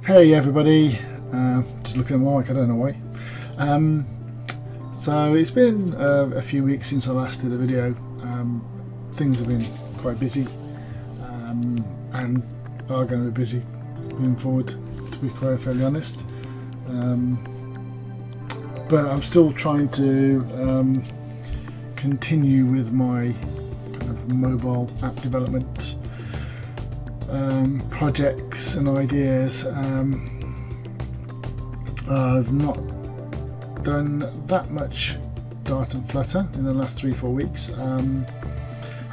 Hey everybody, just looking at my mic, I don't know why. So it's been a few weeks since I last did a video. Things have been quite busy and are going to be busy moving forward, to be quite fairly honest. But I'm still trying to continue with my kind of mobile app development projects and ideas. I've not done that much Dart and Flutter in the last 3-4 weeks.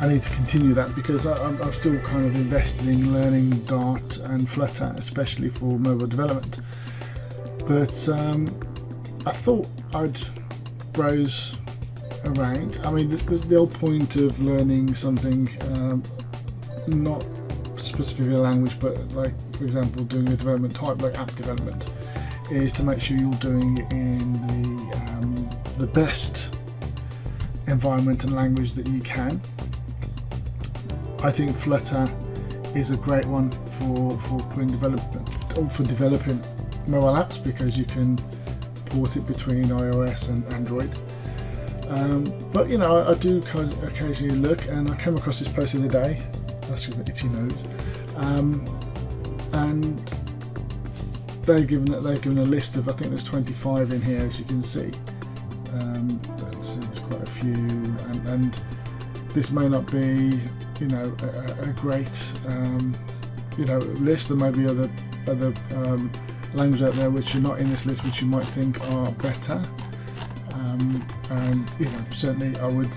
I need to continue that because I'm still kind of invested in learning Dart and Flutter, especially for mobile development. But I thought I'd browse around. I mean, the whole point of learning something, not specifically a language, but like, for example, doing a development type like app development, is to make sure you're doing it in the best environment and language that you can. I think Flutter is a great one for developing mobile apps because you can port it between iOS and Android. But you know, I do kind of occasionally look, and I came across this post the other day. That's with the itchy nose, and they've given a list of, I think there's 25 in here, as you can see. There's quite a few, and this may not be, you know, a great list. There may be other languages out there which are not in this list, which you might think are better. And you know, certainly I would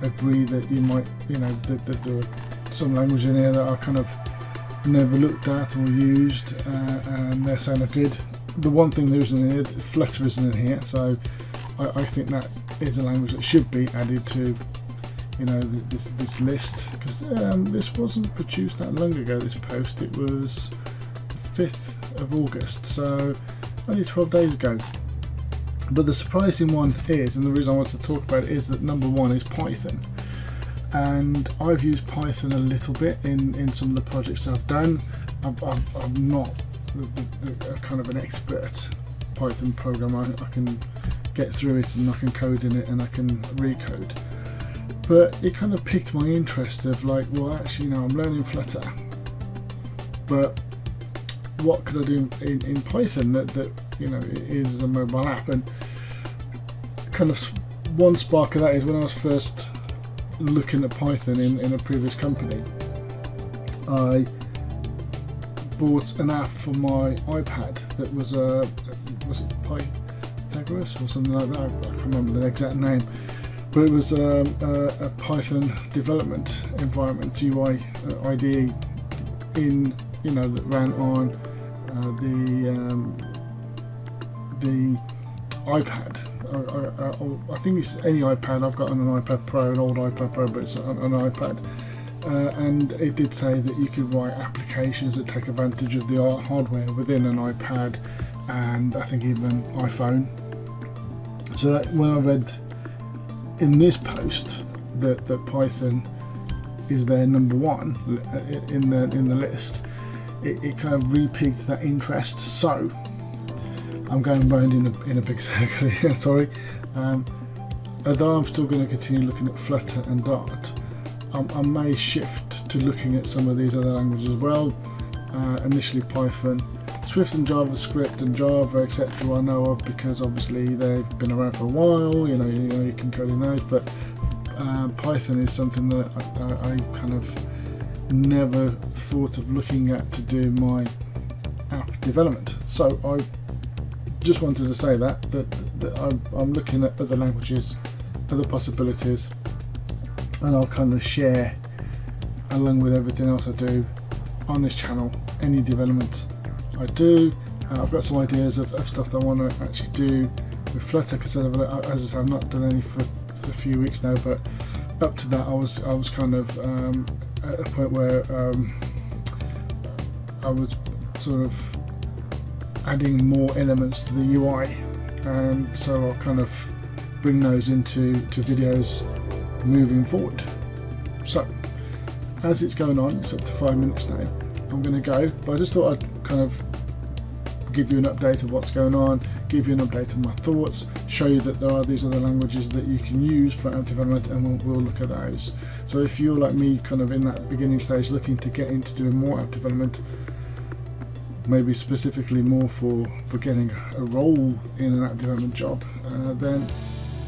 agree that you might, you know, that there are some languages in here that are kind of never looked at or used, and they're saying are good. The one thing there isn't in here, Flutter isn't in here, so I think that is a language that should be added to, you know, this list, because this wasn't produced that long ago, this post. It was the 5th of August, so only 12 days ago. But the surprising one is, and the reason I want to talk about it, is that number one is Python. And I've used Python a little bit in some of the projects that I've done. I'm not the kind of an expert Python programmer. I can get through it and I can code in it and I can recode. But it kind of piqued my interest of like, well, actually, now I'm learning Flutter, but what could I do in Python that you know is a mobile app? And kind of one spark of that is when I was first looking at Python in a previous company, I bought an app for my iPad that was it Pythagoras or something like that? I can't remember the exact name, but it was a Python development environment, UI IDE, in, you know, that ran on the iPad. I think it's any iPad. I've got an iPad Pro, an old iPad Pro, but it's an iPad. And it did say that you could write applications that take advantage of the hardware within an iPad, and I think even iPhone. So that when I read in this post that Python is their number one in the list, it kind of re-piqued that interest. So I'm going round in a big circle here, sorry. Although I'm still going to continue looking at Flutter and Dart, I may shift to looking at some of these other languages as well. Initially Python, Swift and JavaScript and Java, etc. I know of because obviously they've been around for a while. You know you can code in those, but Python is something that I kind of never thought of looking at to do my app development. So I just wanted to say that I'm looking at other languages, other possibilities, and I'll kind of share, along with everything else I do on this channel, any development I do. I've got some ideas of stuff that I want to actually do with Flutter, because as I say, I've not done any for a few weeks now, but up to that I was kind of at a point where I was sort of adding more elements to the UI, and so I'll kind of bring those into videos moving forward. So as it's going on, it's up to 5 minutes now, I'm going to go, but I just thought I'd kind of give you an update of what's going on, give you an update of my thoughts, show you that there are these other languages that you can use for app development, and we'll look at those. So if you're like me, kind of in that beginning stage, looking to get into doing more app development, maybe specifically more for getting a role in an app development job, then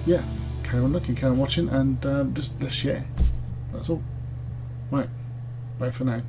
yeah, carry on looking, carry on watching, and just let's share. That's all. Right, bye for now.